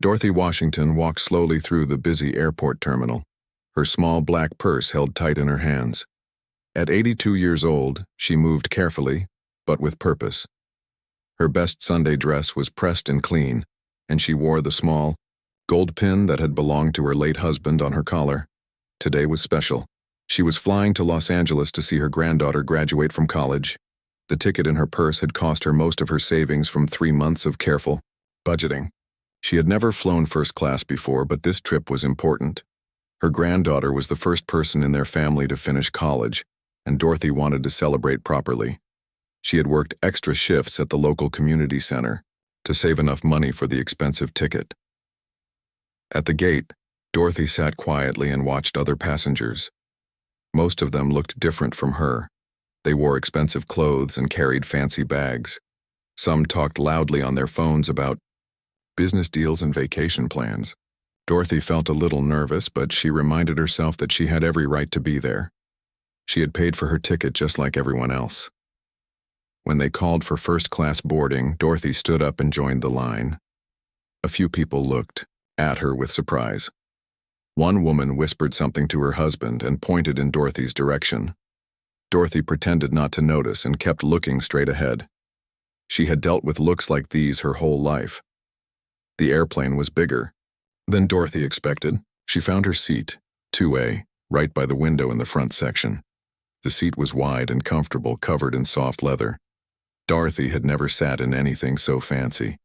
Dorothy Washington walked slowly through the busy airport terminal, her small black purse held tight in her hands. At 82 years old, she moved carefully, but with purpose. Her best Sunday dress was pressed and clean, and she wore the small, gold pin that had belonged to her late husband on her collar. Today was special. She was flying to Los Angeles to see her granddaughter graduate from college. The ticket in her purse had cost her most of her savings from 3 months of careful budgeting. She had never flown first class before, but this trip was important. Her granddaughter was the first person in their family to finish college, and Dorothy wanted to celebrate properly. She had worked extra shifts at the local community center to save enough money for the expensive ticket. At the gate, Dorothy sat quietly and watched other passengers. Most of them looked different from her. They wore expensive clothes and carried fancy bags. Some talked loudly on their phones about business deals and vacation plans. Dorothy felt a little nervous, but she reminded herself that she had every right to be there. She had paid for her ticket just like everyone else. When they called for first-class boarding, Dorothy stood up and joined the line. A few people looked at her with surprise. One woman whispered something to her husband and pointed in Dorothy's direction. Dorothy pretended not to notice and kept looking straight ahead. She had dealt with looks like these her whole life. The airplane was bigger than Dorothy expected. She found her seat, 2A, right by the window in the front section. The seat was wide and comfortable, covered in soft leather. Dorothy had never sat in anything so fancy.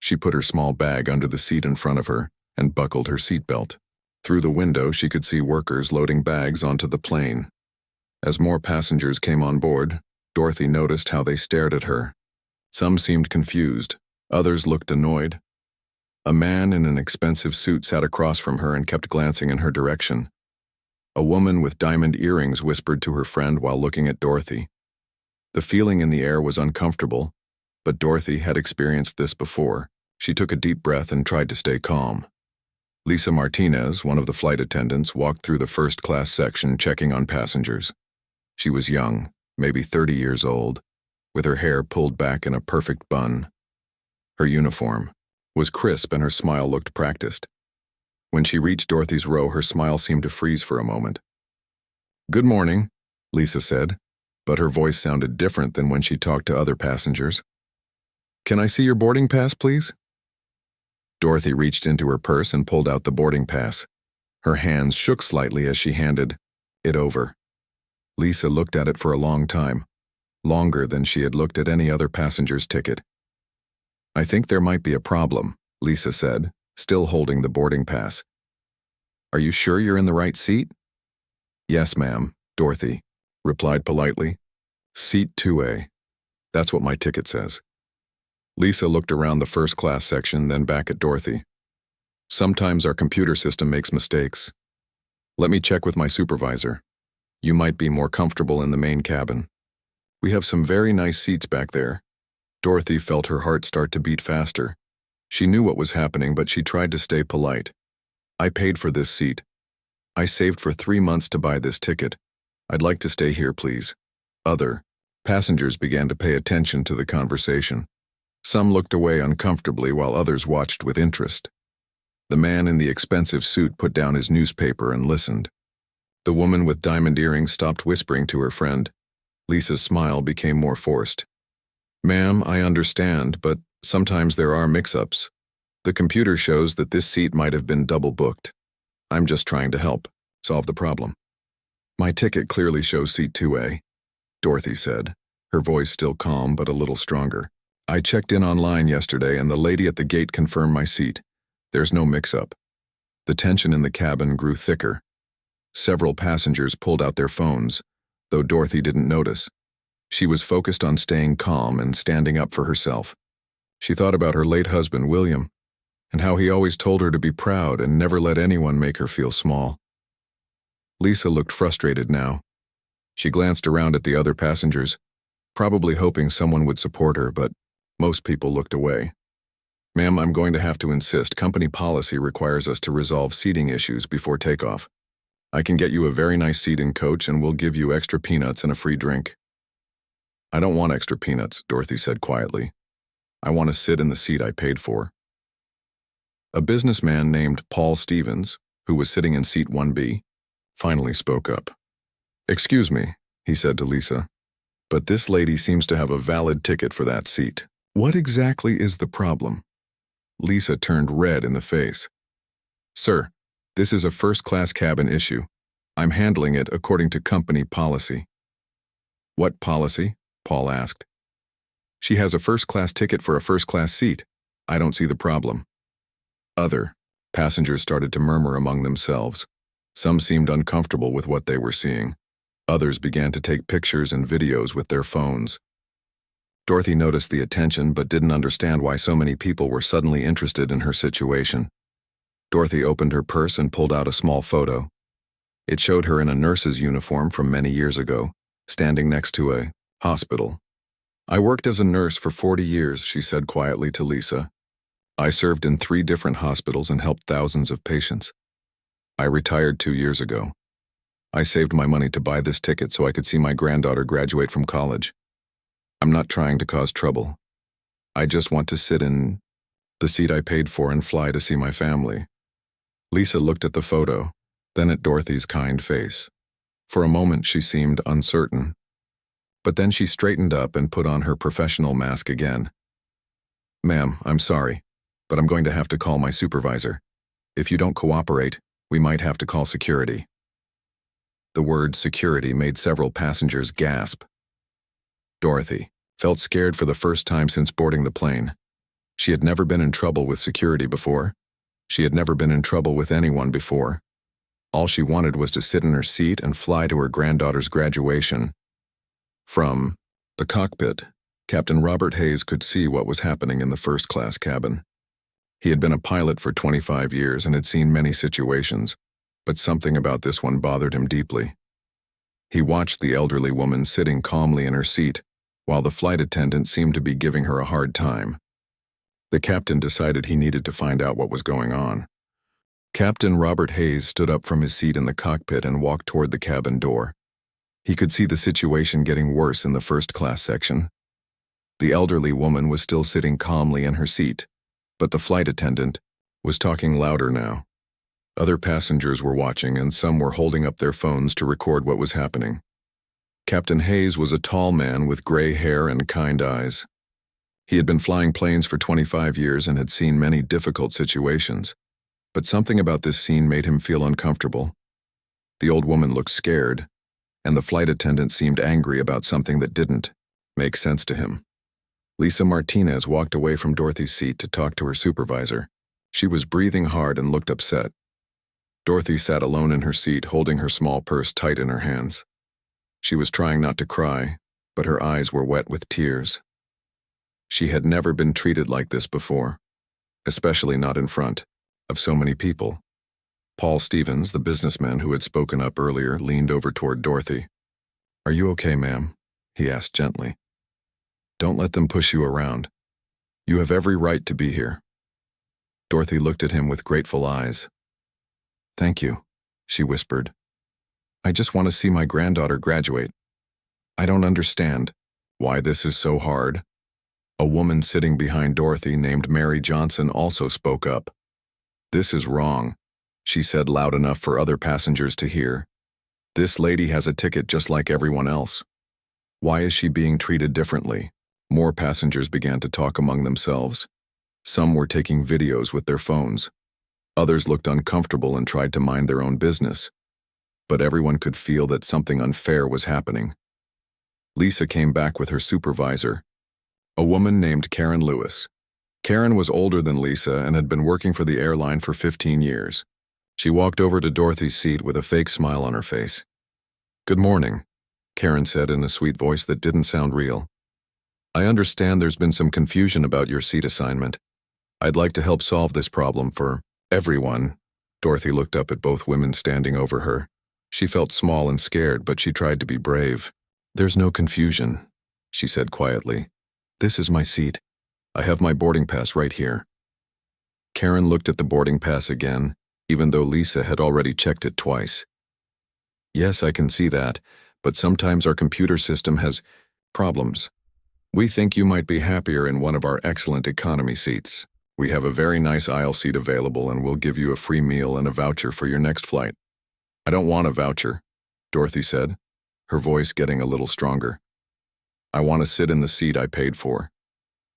She put her small bag under the seat in front of her and buckled her seatbelt. Through the window, she could see workers loading bags onto the plane. As more passengers came on board, Dorothy noticed how they stared at her. Some seemed confused, others looked annoyed. A man in an expensive suit sat across from her and kept glancing in her direction. A woman with diamond earrings whispered to her friend while looking at Dorothy. The feeling in the air was uncomfortable, but Dorothy had experienced this before. She took a deep breath and tried to stay calm. Lisa Martinez, one of the flight attendants, walked through the first-class section checking on passengers. She was young, maybe 30 years old, with her hair pulled back in a perfect bun. Her uniform was crisp and her smile looked practiced. When she reached Dorothy's row, her smile seemed to freeze for a moment. "Good morning," Lisa said, but her voice sounded different than when she talked to other passengers. "Can I see your boarding pass, please?" Dorothy reached into her purse and pulled out the boarding pass. Her hands shook slightly as she handed it over. Lisa looked at it for a long time, longer than she had looked at any other passenger's ticket. "I think there might be a problem," Lisa said, still holding the boarding pass. "Are you sure you're in the right seat?" "Yes, ma'am," Dorothy replied politely. "Seat 2A. That's what my ticket says." Lisa looked around the first-class section, then back at Dorothy. "Sometimes our computer system makes mistakes. Let me check with my supervisor. You might be more comfortable in the main cabin. We have some very nice seats back there." Dorothy felt her heart start to beat faster. She knew what was happening, but she tried to stay polite. "I paid for this seat. I saved for 3 months to buy this ticket. I'd like to stay here, please." Other passengers began to pay attention to the conversation. Some looked away uncomfortably while others watched with interest. The man in the expensive suit put down his newspaper and listened. The woman with diamond earrings stopped whispering to her friend. Lisa's smile became more forced. "Ma'am, I understand, but sometimes there are mix-ups. The computer shows that this seat might have been double booked. I'm just trying to help solve the problem." "My ticket clearly shows seat 2A, Dorothy said, her voice still calm but a little stronger. "I checked in online yesterday and the lady at the gate confirmed my seat. There's no mix-up." The tension in the cabin grew thicker. Several passengers pulled out their phones, though Dorothy didn't notice. She was focused on staying calm and standing up for herself. She thought about her late husband, William, and how he always told her to be proud and never let anyone make her feel small. Lisa looked frustrated now. She glanced around at the other passengers, probably hoping someone would support her, but most people looked away. "Ma'am, I'm going to have to insist. Company policy requires us to resolve seating issues before takeoff. I can get you a very nice seat in coach and we'll give you extra peanuts and a free drink." "I don't want extra peanuts," Dorothy said quietly. "I want to sit in the seat I paid for." A businessman named Paul Stevens, who was sitting in seat 1B, finally spoke up. "Excuse me," he said to Lisa, "but this lady seems to have a valid ticket for that seat. What exactly is the problem?" Lisa turned red in the face. "Sir, this is a first-class cabin issue. I'm handling it according to company policy." "What policy?" Paul asked. "She has a first-class ticket for a first-class seat. I don't see the problem." Other passengers started to murmur among themselves. Some seemed uncomfortable with what they were seeing. Others began to take pictures and videos with their phones. Dorothy noticed the attention but didn't understand why so many people were suddenly interested in her situation. Dorothy opened her purse and pulled out a small photo. It showed her in a nurse's uniform from many years ago, standing next to a hospital. "I worked as a nurse for 40 years, she said quietly to Lisa. "I served in 3 different hospitals and helped thousands of patients. I retired 2 years ago. I saved my money to buy this ticket so I could see my granddaughter graduate from college. I'm not trying to cause trouble. I just want to sit in the seat I paid for and fly to see my family." Lisa looked at the photo, then at Dorothy's kind face. For a moment she seemed uncertain. But then she straightened up and put on her professional mask again. "Ma'am, I'm sorry, but I'm going to have to call my supervisor. If you don't cooperate, we might have to call security." The word security made several passengers gasp. Dorothy felt scared for the first time since boarding the plane. She had never been in trouble with security before. She had never been in trouble with anyone before. All she wanted was to sit in her seat and fly to her granddaughter's graduation. From the cockpit, Captain Robert Hayes could see what was happening in the first-class cabin. He had been a pilot for 25 years and had seen many situations, but something about this one bothered him deeply. He watched the elderly woman sitting calmly in her seat, while the flight attendant seemed to be giving her a hard time. The captain decided he needed to find out what was going on. Captain Robert Hayes stood up from his seat in the cockpit and walked toward the cabin door. He could see the situation getting worse in the first-class section. The elderly woman was still sitting calmly in her seat, but the flight attendant was talking louder now. Other passengers were watching, and some were holding up their phones to record what was happening. Captain Hayes was a tall man with gray hair and kind eyes. He had been flying planes for 25 years and had seen many difficult situations, but something about this scene made him feel uncomfortable. The old woman looked scared, and the flight attendant seemed angry about something that didn't make sense to him. Lisa Martinez walked away from Dorothy's seat to talk to her supervisor. She was breathing hard and looked upset. Dorothy sat alone in her seat, holding her small purse tight in her hands. She was trying not to cry, but her eyes were wet with tears. She had never been treated like this before, especially not in front of so many people. Paul Stevens, the businessman who had spoken up earlier, leaned over toward Dorothy. "Are you okay, ma'am?" he asked gently. "Don't let them push you around. You have every right to be here." Dorothy looked at him with grateful eyes. "Thank you," she whispered. "I just want to see my granddaughter graduate. I don't understand why this is so hard." A woman sitting behind Dorothy named Mary Johnson also spoke up. "This is wrong," she said loud enough for other passengers to hear. "This lady has a ticket just like everyone else. Why is she being treated differently?" More passengers began to talk among themselves. Some were taking videos with their phones. Others looked uncomfortable and tried to mind their own business. But everyone could feel that something unfair was happening. Lisa came back with her supervisor, a woman named Karen Lewis. Karen was older than Lisa and had been working for the airline for 15 years. She walked over to Dorothy's seat with a fake smile on her face. "Good morning," Karen said in a sweet voice that didn't sound real. "I understand there's been some confusion about your seat assignment. I'd like to help solve this problem for everyone." Dorothy looked up at both women standing over her. She felt small and scared, but she tried to be brave. "There's no confusion," she said quietly. "This is my seat. I have my boarding pass right here." Karen looked at the boarding pass again, even though Lisa had already checked it twice. "Yes, I can see that, but sometimes our computer system has problems. We think you might be happier in one of our excellent economy seats. We have a very nice aisle seat available and we'll give you a free meal and a voucher for your next flight. I don't want a voucher, Dorothy said, her voice getting a little stronger. I want to sit in the seat I paid for.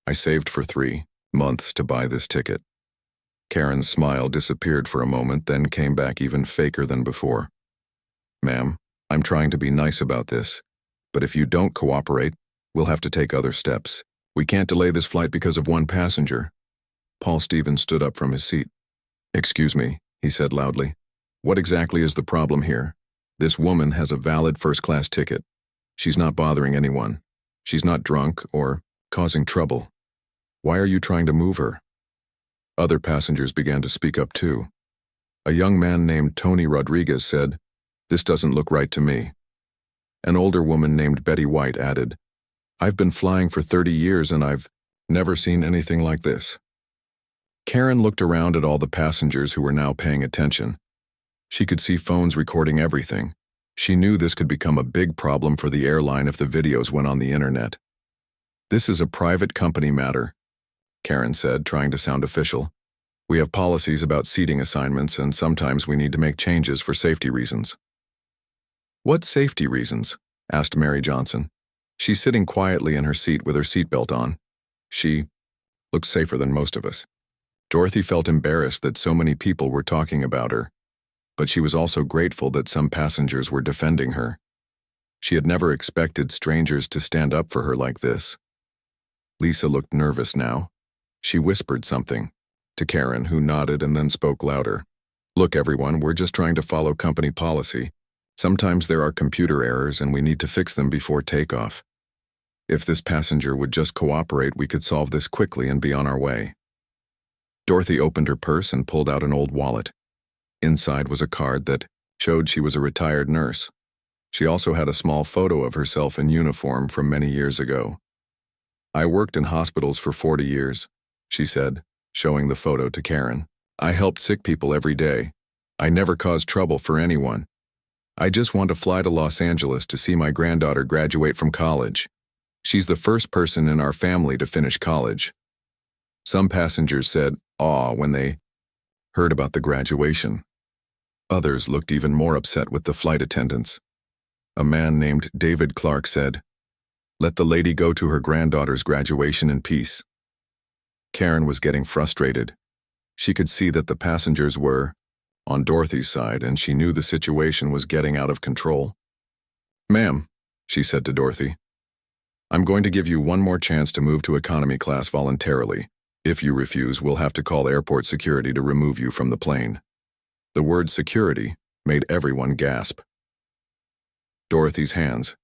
I saved for 3 months to buy this ticket. Karen's smile disappeared for a moment, then came back even faker than before. Ma'am, I'm trying to be nice about this, but if you don't cooperate, we'll have to take other steps. We can't delay this flight because of one passenger. Paul Stevens stood up from his seat. Excuse me, he said loudly. What exactly is the problem here? This woman has a valid first-class ticket. She's not bothering anyone. She's not drunk or causing trouble. Why are you trying to move her? Other passengers began to speak up too. A young man named Tony Rodriguez said, "This doesn't look right to me." An older woman named Betty White added, "I've been flying for 30 years and I've never seen anything like this." Karen looked around at all the passengers who were now paying attention. She could see phones recording everything. She knew this could become a big problem for the airline if the videos went on the internet. "This is a private company matter," Karen said, trying to sound official. "We have policies about seating assignments and sometimes we need to make changes for safety reasons." "What safety reasons?" asked Mary Johnson. She's sitting quietly in her seat with her seatbelt on. She looks safer than most of us. Dorothy felt embarrassed that so many people were talking about her, but she was also grateful that some passengers were defending her. She had never expected strangers to stand up for her like this. Lisa looked nervous now. She whispered something to Karen, who nodded and then spoke louder. "Look, everyone, we're just trying to follow company policy. Sometimes there are computer errors and we need to fix them before takeoff. If this passenger would just cooperate, we could solve this quickly and be on our way." Dorothy opened her purse and pulled out an old wallet. Inside was a card that showed she was a retired nurse. She also had a small photo of herself in uniform from many years ago. "I worked in hospitals for 40 years, she said, showing the photo to Karen. "I helped sick people every day. I never caused trouble for anyone. I just want to fly to Los Angeles to see my granddaughter graduate from college. She's the first person in our family to finish college." Some passengers said, "Aw," when they heard about the graduation. Others looked even more upset with the flight attendants. A man named David Clark said, "Let the lady go to her granddaughter's graduation in peace." Karen was getting frustrated. She could see that the passengers were on Dorothy's side, and she knew the situation was getting out of control. "Ma'am," she said to Dorothy, "I'm going to give you one more chance to move to economy class voluntarily. If you refuse, we'll have to call airport security to remove you from the plane." The word security made everyone gasp. Dorothy's hands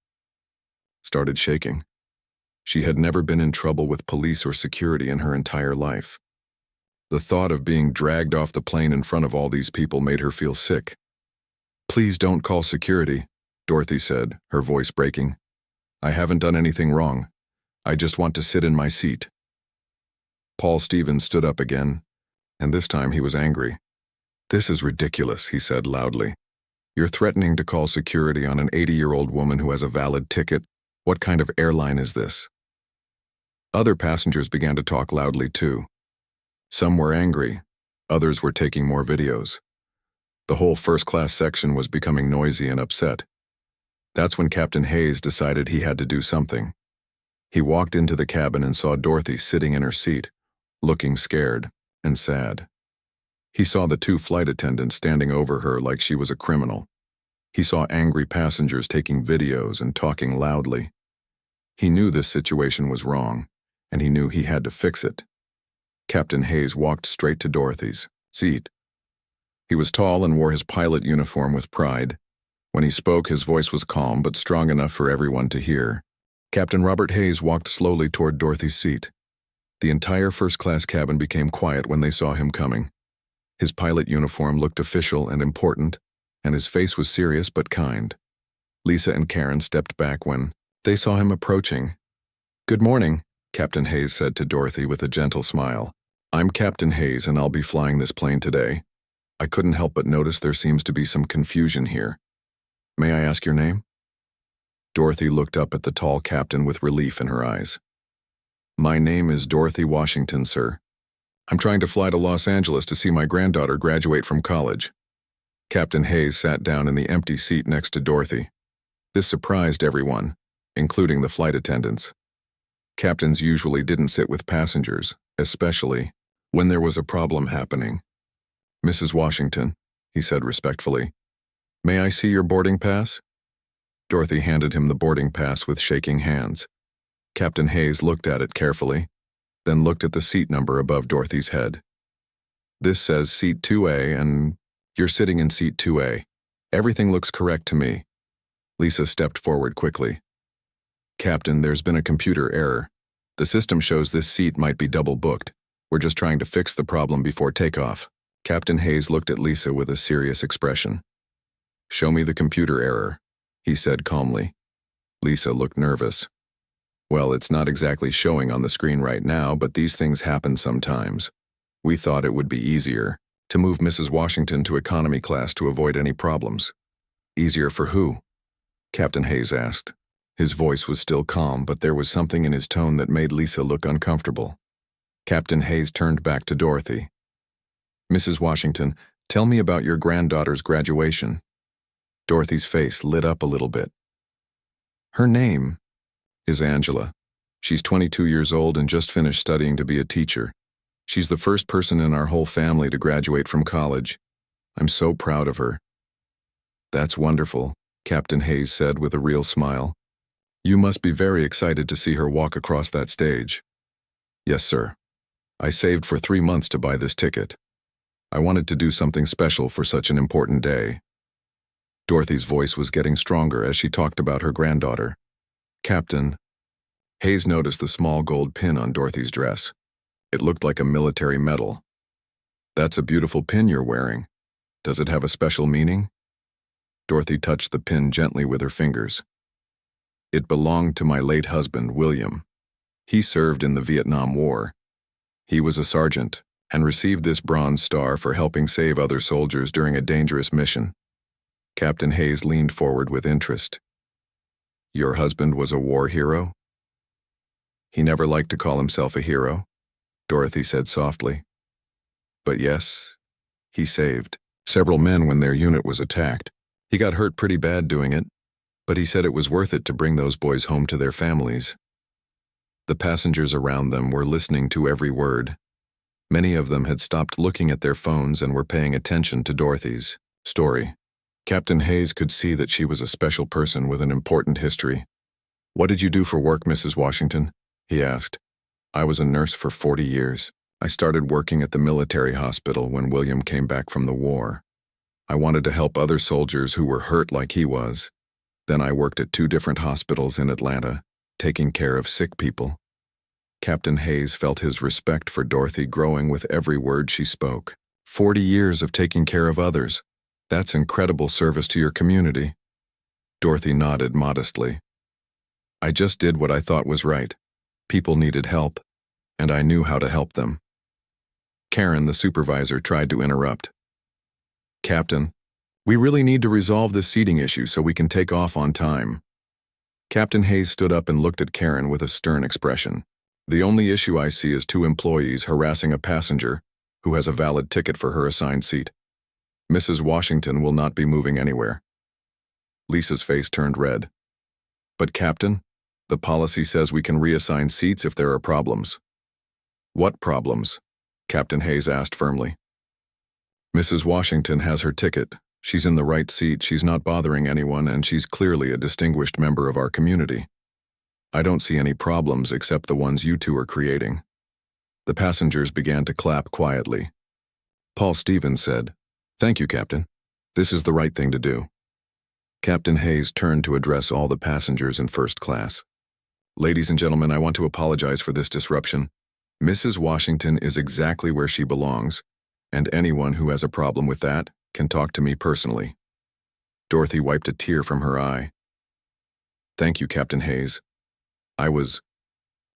started shaking. She had never been in trouble with police or security in her entire life. The thought of being dragged off the plane in front of all these people made her feel sick. "Please don't call security," Dorothy said, her voice breaking. "I haven't done anything wrong. I just want to sit in my seat." Paul Stevens stood up again, and this time he was angry. "This is ridiculous," he said loudly. "You're threatening to call security on an 80-year-old woman who has a valid ticket. What kind of airline is this?" Other passengers began to talk loudly too. Some were angry, others were taking more videos. The whole first-class section was becoming noisy and upset. That's when Captain Hayes decided he had to do something. He walked into the cabin and saw Dorothy sitting in her seat, looking scared and sad. He saw the 2 flight attendants standing over her like she was a criminal. He saw angry passengers taking videos and talking loudly. He knew this situation was wrong, and he knew he had to fix it. Captain Hayes walked straight to Dorothy's seat. He was tall and wore his pilot uniform with pride. When he spoke, his voice was calm but strong enough for everyone to hear. Captain Robert Hayes walked slowly toward Dorothy's seat. The entire first-class cabin became quiet when they saw him coming. His pilot uniform looked official and important, and his face was serious but kind. Lisa and Karen stepped back when they saw him approaching. "Good morning," Captain Hayes said to Dorothy with a gentle smile. "I'm Captain Hayes and I'll be flying this plane today. I couldn't help but notice there seems to be some confusion here. May I ask your name?" Dorothy looked up at the tall captain with relief in her eyes. "My name is Dorothy Washington, sir. I'm trying to fly to Los Angeles to see my granddaughter graduate from college. Captain Hayes sat down in the empty seat next to Dorothy. This surprised everyone, including the flight attendants. Captains usually didn't sit with passengers, especially when there was a problem happening. "Mrs. Washington," he said respectfully, "may I see your boarding pass?" Dorothy handed him the boarding pass with shaking hands. Captain Hayes looked at it carefully, then looked at the seat number above Dorothy's head. "This says seat 2A, and you're sitting in seat 2A. Everything looks correct to me." Lisa stepped forward quickly. "Captain, there's been a computer error. The system shows this seat might be double booked. We're just trying to fix the problem before takeoff." Captain Hayes looked at Lisa with a serious expression. "Show me the computer error," he said calmly. Lisa looked nervous. "Well, it's not exactly showing on the screen right now, but these things happen sometimes. We thought it would be easier to move Mrs. Washington to economy class to avoid any problems." "Easier for who?" Captain Hayes asked. His voice was still calm, but there was something in his tone that made Lisa look uncomfortable. Captain Hayes turned back to Dorothy. "Mrs. Washington, tell me about your granddaughter's graduation." Dorothy's face lit up a little bit. "Her name is Angela. She's 22 years old and just finished studying to be a teacher. She's the first person in our whole family to graduate from college. I'm so proud of her." "That's wonderful," Captain Hayes said with a real smile. "You must be very excited to see her walk across that stage." "Yes, sir. I saved for 3 months to buy this ticket. I wanted to do something special for such an important day." Dorothy's voice was getting stronger as she talked about her granddaughter. "Captain." Hayes noticed the small gold pin on Dorothy's dress. It looked like a military medal. "That's a beautiful pin you're wearing. Does it have a special meaning?" Dorothy touched the pin gently with her fingers. "It belonged to my late husband, William. He served in the Vietnam War. He was a sergeant and received this bronze star for helping save other soldiers during a dangerous mission." Captain Hayes leaned forward with interest. "Your husband was a war hero?" "He never liked to call himself a hero," Dorothy said softly. "But yes, he saved several men when their unit was attacked. He got hurt pretty bad doing it, but he said it was worth it to bring those boys home to their families." The passengers around them were listening to every word. Many of them had stopped looking at their phones and were paying attention to Dorothy's story. Captain Hayes could see that she was a special person with an important history. "What did you do for work, Mrs. Washington?" he asked. "I was a nurse for 40 years. I started working at the military hospital when William came back from the war. I wanted to help other soldiers who were hurt like he was. Then I worked at 2 different hospitals in Atlanta, taking care of sick people." Captain Hayes felt his respect for Dorothy growing with every word she spoke. 40 years of taking care of others. That's incredible service to your community." Dorothy nodded modestly. "I just did what I thought was right. People needed help, and I knew how to help them." Karen, the supervisor, tried to interrupt. "Captain, we really need to resolve this seating issue so we can take off on time." Captain Hayes stood up and looked at Karen with a stern expression. "The only issue I see is 2 employees harassing a passenger who has a valid ticket for her assigned seat. Mrs. Washington will not be moving anywhere." Lisa's face turned red. "But Captain, the policy says we can reassign seats if there are problems." "What problems?" Captain Hayes asked firmly. "Mrs. Washington has her ticket. She's in the right seat, she's not bothering anyone, and she's clearly a distinguished member of our community. I don't see any problems except the ones you 2 are creating." The passengers began to clap quietly. Paul Stevens said, "Thank you, Captain. This is the right thing to do." Captain Hayes turned to address all the passengers in first class. "Ladies and gentlemen, I want to apologize for this disruption. Mrs. Washington is exactly where she belongs, and anyone who has a problem with that can talk to me personally." Dorothy wiped a tear from her eye. "Thank you, Captain Hayes. I was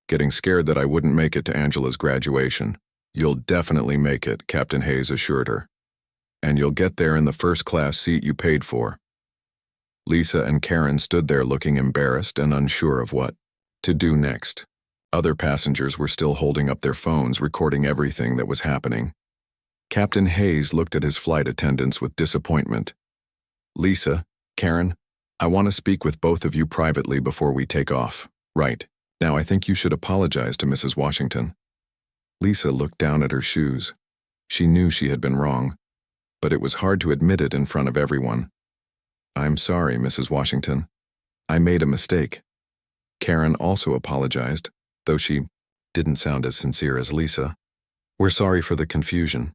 getting scared that I wouldn't make it to Angela's graduation." "You'll definitely make it," Captain Hayes assured her. "And you'll get there in the first-class seat you paid for." Lisa and Karen stood there looking embarrassed and unsure of what to do next. Other passengers were still holding up their phones, recording everything that was happening. Captain Hayes looked at his flight attendants with disappointment. "Lisa, Karen, I want to speak with both of you privately before we take off." "Right. Now I think you should apologize to Mrs. Washington." Lisa looked down at her shoes. She knew she had been wrong, but it was hard to admit it in front of everyone. "I'm sorry, Mrs. Washington. I made a mistake." Karen also apologized, though she didn't sound as sincere as Lisa. "We're sorry for the confusion."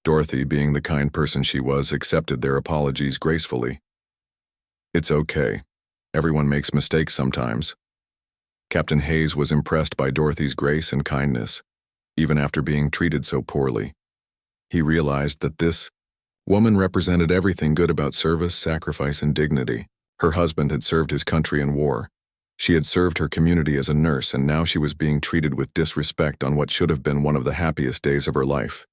Dorothy, being the kind person she was, accepted their apologies gracefully. "It's okay. Everyone makes mistakes sometimes." Captain Hayes was impressed by Dorothy's grace and kindness, even after being treated so poorly. He realized that this woman represented everything good about service, sacrifice, and dignity. Her husband had served his country in war. She had served her community as a nurse, and now she was being treated with disrespect on what should have been one of the happiest days of her life.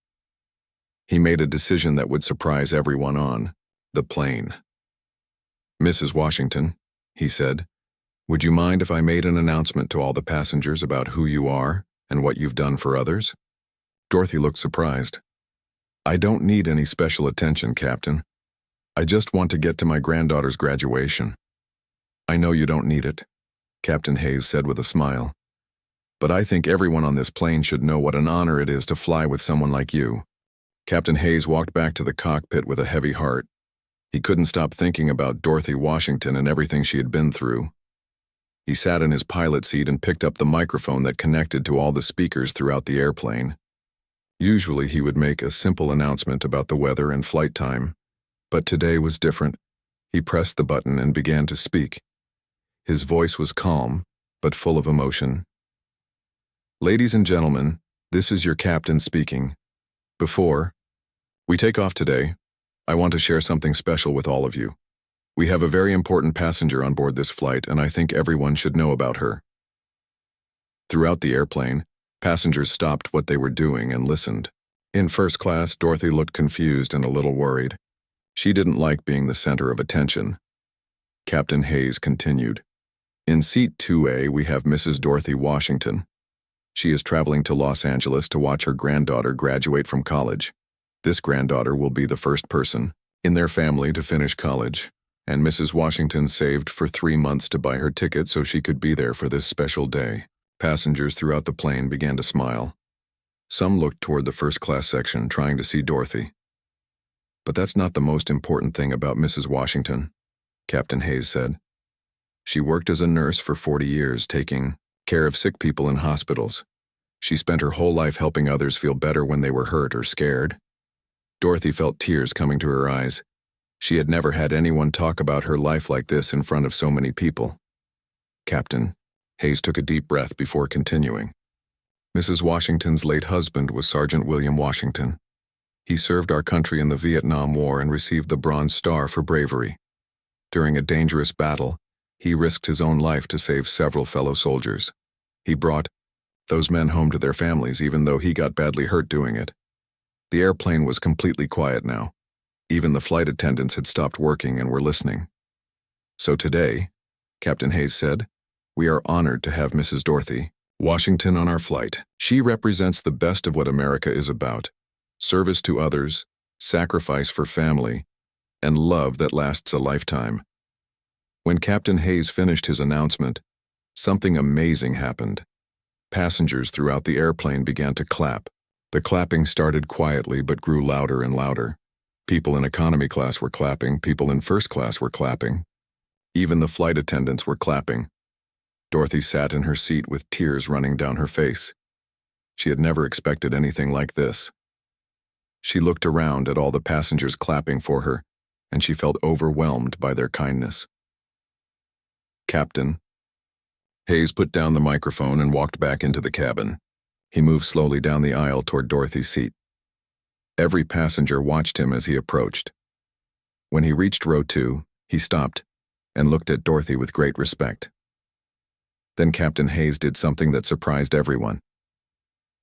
He made a decision that would surprise everyone on the plane. "Mrs. Washington," he said, "would you mind if I made an announcement to all the passengers about who you are and what you've done for others?" Dorothy looked surprised. "I don't need any special attention, Captain. I just want to get to my granddaughter's graduation." "I know you don't need it," Captain Hayes said with a smile. "But I think everyone on this plane should know what an honor it is to fly with someone like you." Captain Hayes walked back to the cockpit with a heavy heart. He couldn't stop thinking about Dorothy Washington and everything she had been through. He sat in his pilot seat and picked up the microphone that connected to all the speakers throughout the airplane. Usually he would make a simple announcement about the weather and flight time, but today was different. He pressed the button and began to speak. His voice was calm, but full of emotion. "Ladies and gentlemen, this is your captain speaking. Before we take off today, I want to share something special with all of you. We have a very important passenger on board this flight, and I think everyone should know about her." Throughout the airplane, passengers stopped what they were doing and listened. In first class, Dorothy looked confused and a little worried. She didn't like being the center of attention. Captain Hayes continued. "In seat 2A, we have Mrs. Dorothy Washington. She is traveling to Los Angeles to watch her granddaughter graduate from college. This granddaughter will be the first person in their family to finish college, and Mrs. Washington saved for 3 months to buy her ticket so she could be there for this special day." Passengers throughout the plane began to smile. Some looked toward the first-class section, trying to see Dorothy. "But that's not the most important thing about Mrs. Washington," Captain Hayes said. "She worked as a nurse for 40 years, taking care of sick people in hospitals. She spent her whole life helping others feel better when they were hurt or scared." Dorothy felt tears coming to her eyes. She had never had anyone talk about her life like this in front of so many people. Captain Hayes took a deep breath before continuing. "Mrs. Washington's late husband was Sergeant William Washington. He served our country in the Vietnam War and received the Bronze Star for bravery. During a dangerous battle, he risked his own life to save several fellow soldiers. He brought those men home to their families, even though he got badly hurt doing it." The airplane was completely quiet now. Even the flight attendants had stopped working and were listening. "So today," Captain Hayes said, "we are honored to have Mrs. Dorothy Washington on our flight. She represents the best of what America is about: service to others, sacrifice for family, and love that lasts a lifetime." When Captain Hayes finished his announcement, something amazing happened. Passengers throughout the airplane began to clap. The clapping started quietly but grew louder and louder. People in economy class were clapping, people in first class were clapping. Even the flight attendants were clapping. Dorothy sat in her seat with tears running down her face. She had never expected anything like this. She looked around at all the passengers clapping for her, and she felt overwhelmed by their kindness. "Captain." Hayes put down the microphone and walked back into the cabin. He moved slowly down the aisle toward Dorothy's seat. Every passenger watched him as he approached. When he reached row 2, he stopped and looked at Dorothy with great respect. Then Captain Hayes did something that surprised everyone.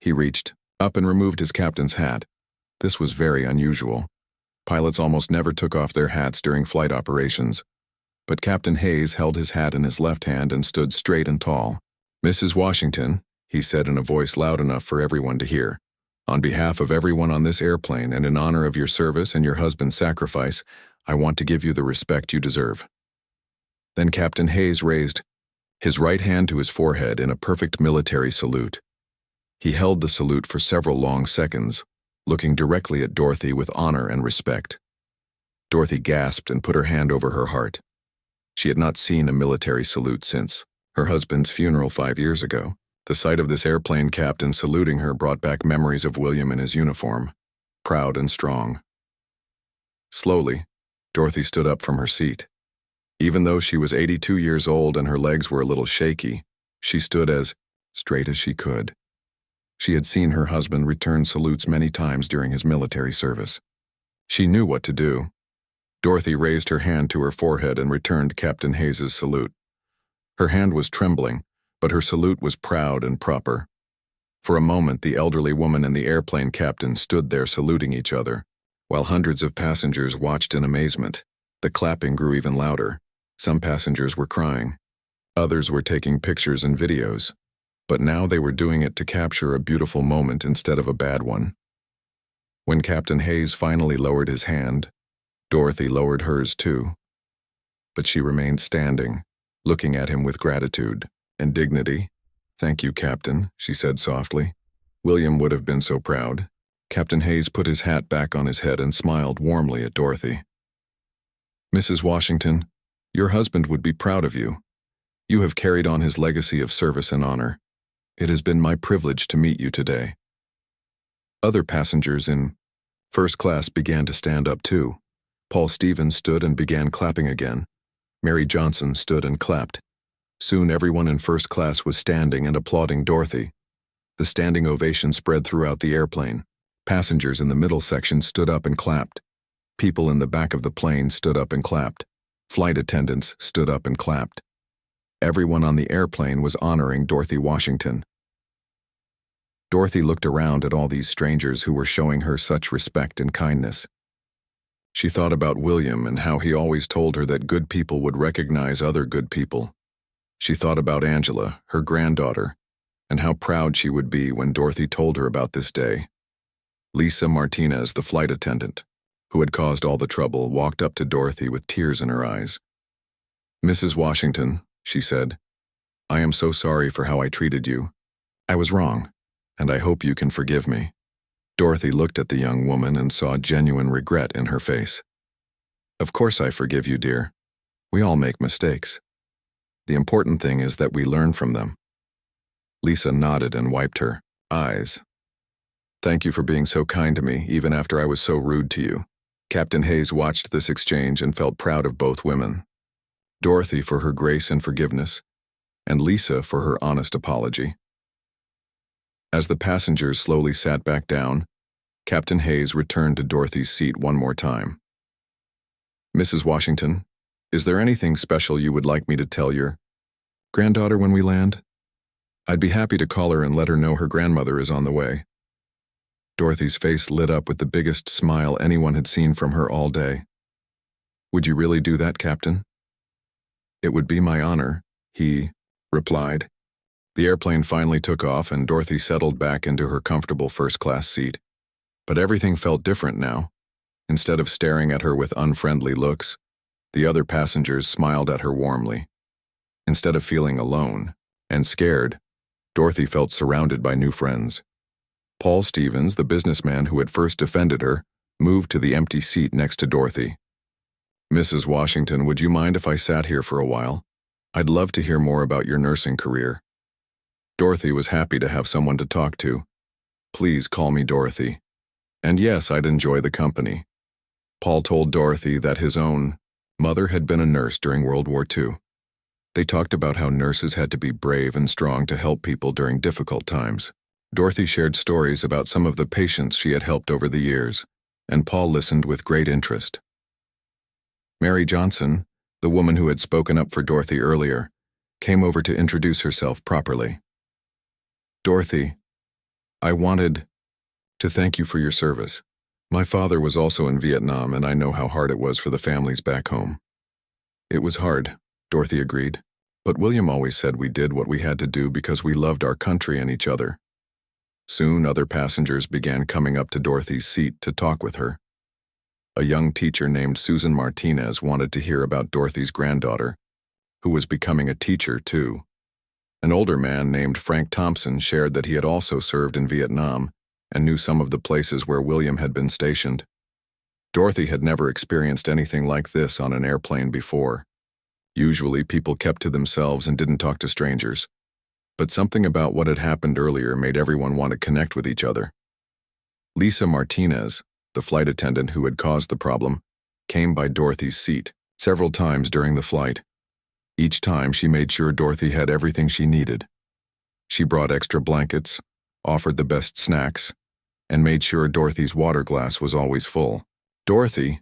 He reached up and removed his captain's hat. This was very unusual. Pilots almost never took off their hats during flight operations, but Captain Hayes held his hat in his left hand and stood straight and tall. "Mrs. Washington, he said in a voice loud enough for everyone to hear. "On behalf of everyone on this airplane and in honor of your service and your husband's sacrifice, I want to give you the respect you deserve." Then Captain Hayes raised his right hand to his forehead in a perfect military salute. He held the salute for several long seconds, looking directly at Dorothy with honor and respect. Dorothy gasped and put her hand over her heart. She had not seen a military salute since her husband's funeral 5 years ago. The sight of this airplane captain saluting her brought back memories of William in his uniform, proud and strong. Slowly, Dorothy stood up from her seat. Even though she was 82 years old and her legs were a little shaky, she stood as straight as she could. She had seen her husband return salutes many times during his military service. She knew what to do. Dorothy raised her hand to her forehead and returned Captain Hayes's salute. Her hand was trembling, but her salute was proud and proper. For a moment, the elderly woman and the airplane captain stood there saluting each other, while hundreds of passengers watched in amazement. The clapping grew even louder. Some passengers were crying. Others were taking pictures and videos. But now they were doing it to capture a beautiful moment instead of a bad one. When Captain Hayes finally lowered his hand, Dorothy lowered hers too. But she remained standing, looking at him with gratitude and dignity. "Thank you, Captain," she said softly. "William would have been so proud." Captain Hayes put his hat back on his head and smiled warmly at Dorothy. "Mrs. Washington, your husband would be proud of you. You have carried on his legacy of service and honor. It has been my privilege to meet you today." Other passengers in first class began to stand up too. Paul Stevens stood and began clapping again. Mary Johnson stood and clapped. Soon everyone in first class was standing and applauding Dorothy. The standing ovation spread throughout the airplane. Passengers in the middle section stood up and clapped. People in the back of the plane stood up and clapped. Flight attendants stood up and clapped. Everyone on the airplane was honoring Dorothy Washington. Dorothy looked around at all these strangers who were showing her such respect and kindness. She thought about William and how he always told her that good people would recognize other good people. She thought about Angela, her granddaughter, and how proud she would be when Dorothy told her about this day. Lisa Martinez, the flight attendant, who had caused all the trouble, walked up to Dorothy with tears in her eyes. "Mrs. Washington," she said, "I am so sorry for how I treated you. I was wrong, and I hope you can forgive me." Dorothy looked at the young woman and saw genuine regret in her face. "Of course I forgive you, dear. We all make mistakes. The important thing is that we learn from them." Lisa nodded and wiped her eyes. "Thank you for being so kind to me, even after I was so rude to you." Captain Hayes watched this exchange and felt proud of both women. Dorothy for her grace and forgiveness, and Lisa for her honest apology. As the passengers slowly sat back down, Captain Hayes returned to Dorothy's seat one more time. "Mrs. Washington, is there anything special you would like me to tell your granddaughter when we land? I'd be happy to call her and let her know her grandmother is on the way." Dorothy's face lit up with the biggest smile anyone had seen from her all day. "Would you really do that, Captain?" "It would be my honor," he replied. The airplane finally took off and Dorothy settled back into her comfortable first-class seat. But everything felt different now. Instead of staring at her with unfriendly looks, the other passengers smiled at her warmly. Instead of feeling alone and scared, Dorothy felt surrounded by new friends. Paul Stevens, the businessman who had first defended her, moved to the empty seat next to Dorothy. "Mrs. Washington, would you mind if I sat here for a while? I'd love to hear more about your nursing career." Dorothy was happy to have someone to talk to. "Please call me Dorothy. And yes, I'd enjoy the company." Paul told Dorothy that his own mother had been a nurse during World War II. They talked about how nurses had to be brave and strong to help people during difficult times. Dorothy shared stories about some of the patients she had helped over the years, and Paul listened with great interest. Mary Johnson, the woman who had spoken up for Dorothy earlier, came over to introduce herself properly. "Dorothy, I wanted to thank you for your service. My father was also in Vietnam, and I know how hard it was for the families back home." "It was hard," Dorothy agreed. But William always said we did what we had to do because we loved our country and each other. Soon other passengers began coming up to Dorothy's seat to talk with her. A young teacher named Susan Martinez wanted to hear about Dorothy's granddaughter, who was becoming a teacher too. An older man named Frank Thompson shared that he had also served in Vietnam and knew some of the places where William had been stationed. Dorothy had never experienced anything like this on an airplane before. Usually people kept to themselves and didn't talk to strangers. But something about what had happened earlier made everyone want to connect with each other. Lisa Martinez, the flight attendant who had caused the problem, came by Dorothy's seat several times during the flight. Each time she made sure Dorothy had everything she needed. She brought extra blankets, offered the best snacks, and made sure Dorothy's water glass was always full. "Dorothy,"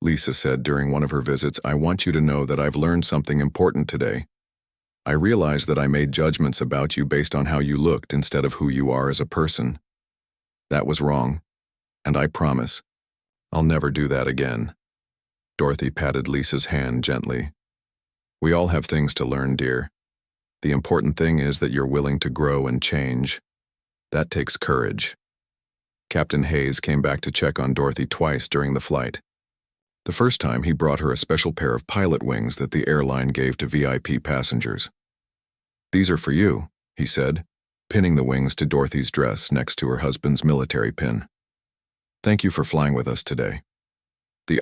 Lisa said during one of her visits, "I want you to know that I've learned something important today. I realized that I made judgments about you based on how you looked instead of who you are as a person. That was wrong, and I promise I'll never do that again." Dorothy patted Lisa's hand gently. "We all have things to learn, dear. The important thing is that you're willing to grow and change. That takes courage." Captain Hayes came back to check on Dorothy twice during the flight. The first time he brought her a special pair of pilot wings that the airline gave to VIP passengers. "These are for you," he said, pinning the wings to Dorothy's dress next to her husband's military pin. "Thank you for flying with us today." The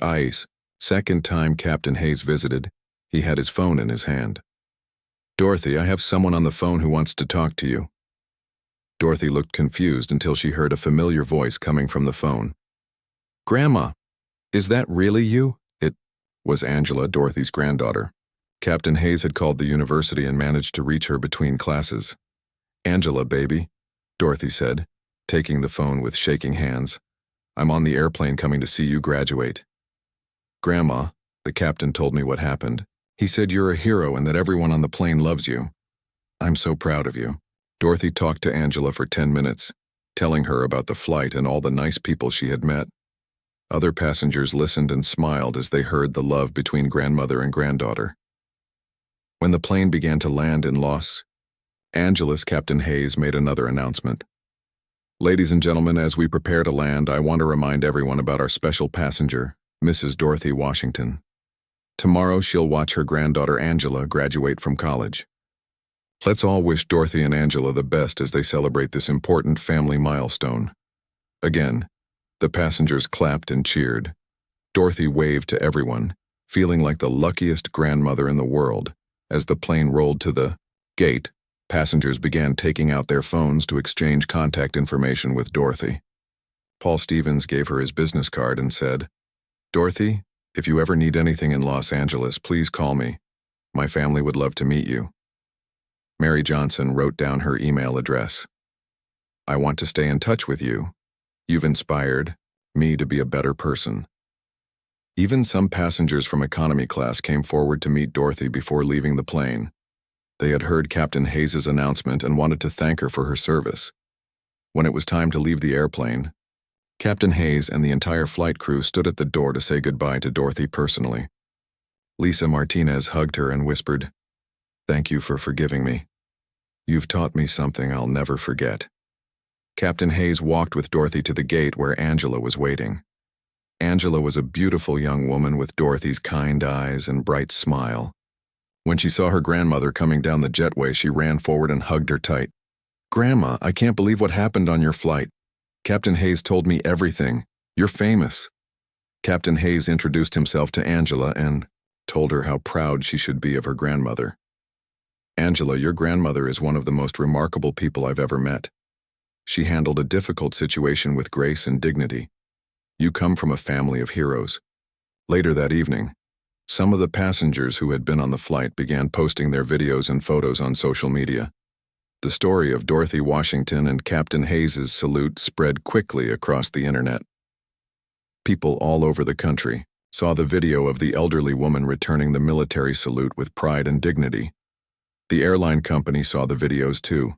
second time Captain Hayes visited, he had his phone in his hand. "Dorothy, I have someone on the phone who wants to talk to you." Dorothy looked confused until she heard a familiar voice coming from the phone. "Grandma, is that really you?" It was Angela, Dorothy's granddaughter. Captain Hayes had called the university and managed to reach her between classes. "Angela, baby," Dorothy said, taking the phone with shaking hands. "I'm on the airplane coming to see you graduate." "Grandma," the captain told me what happened. "He said you're a hero and that everyone on the plane loves you. I'm so proud of you." Dorothy talked to Angela for 10 minutes, telling her about the flight and all the nice people she had met. Other passengers listened and smiled as they heard the love between grandmother and granddaughter. When the plane began to land in Los Angeles, Captain Hayes made another announcement. "Ladies and gentlemen, as we prepare to land, I want to remind everyone about our special passenger, Mrs. Dorothy Washington. Tomorrow she'll watch her granddaughter Angela graduate from college. Let's all wish Dorothy and Angela the best as they celebrate this important family milestone." Again, the passengers clapped and cheered. Dorothy waved to everyone, feeling like the luckiest grandmother in the world. As the plane rolled to the gate, passengers began taking out their phones to exchange contact information with Dorothy. Paul Stevens gave her his business card and said, "Dorothy, if you ever need anything in Los Angeles, please call me. My family would love to meet you." Mary Johnson wrote down her email address. "I want to stay in touch with you. You've inspired me to be a better person." Even some passengers from economy class came forward to meet Dorothy before leaving the plane. They had heard Captain Hayes' announcement and wanted to thank her for her service. When it was time to leave the airplane, Captain Hayes and the entire flight crew stood at the door to say goodbye to Dorothy personally. Lisa Martinez hugged her and whispered, "Thank you for forgiving me. You've taught me something I'll never forget." Captain Hayes walked with Dorothy to the gate where Angela was waiting. Angela was a beautiful young woman with Dorothy's kind eyes and bright smile. When she saw her grandmother coming down the jetway, she ran forward and hugged her tight. "Grandma, I can't believe what happened on your flight. Captain Hayes told me everything. You're famous." Captain Hayes introduced himself to Angela and told her how proud she should be of her grandmother. "Angela, your grandmother is one of the most remarkable people I've ever met. She handled a difficult situation with grace and dignity. You come from a family of heroes." Later that evening, some of the passengers who had been on the flight began posting their videos and photos on social media. The story of Dorothy Washington and Captain Hayes' salute spread quickly across the internet. People all over the country saw the video of the elderly woman returning the military salute with pride and dignity. The airline company saw the videos too.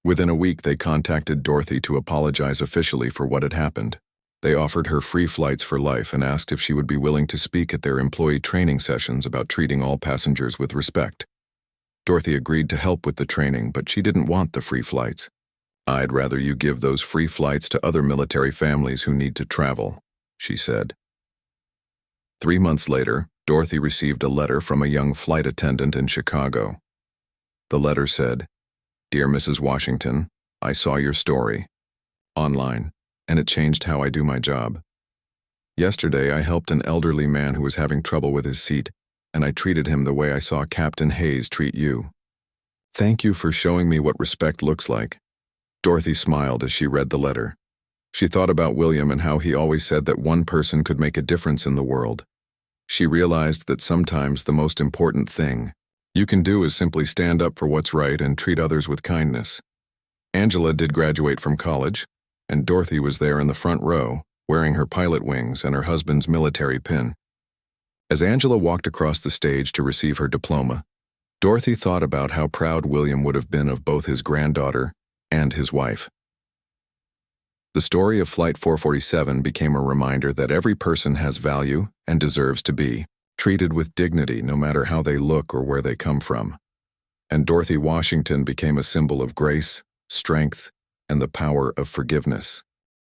Within a week, they contacted Dorothy to apologize officially for what had happened. They offered her free flights for life and asked if she would be willing to speak at their employee training sessions about treating all passengers with respect. Dorothy agreed to help with the training, but she didn't want the free flights. "I'd rather you give those free flights to other military families who need to travel," she said. 3 months later, Dorothy received a letter from a young flight attendant in Chicago. The letter said, "Dear Mrs. Washington, I saw your story online, and it changed how I do my job. Yesterday, I helped an elderly man who was having trouble with his seat, and I treated him the way I saw Captain Hayes treat you. Thank you for showing me what respect looks like." Dorothy smiled as she read the letter. She thought about William and how he always said that one person could make a difference in the world. She realized that sometimes the most important thing you can do is simply stand up for what's right and treat others with kindness. Angela did graduate from college, and Dorothy was there in the front row, wearing her pilot wings and her husband's military pin. As Angela walked across the stage to receive her diploma, Dorothy thought about how proud William would have been of both his granddaughter and his wife. The story of Flight 447 became a reminder that every person has value and deserves to be treated with dignity no matter how they look or where they come from. And Dorothy Washington became a symbol of grace, strength, and the power of forgiveness.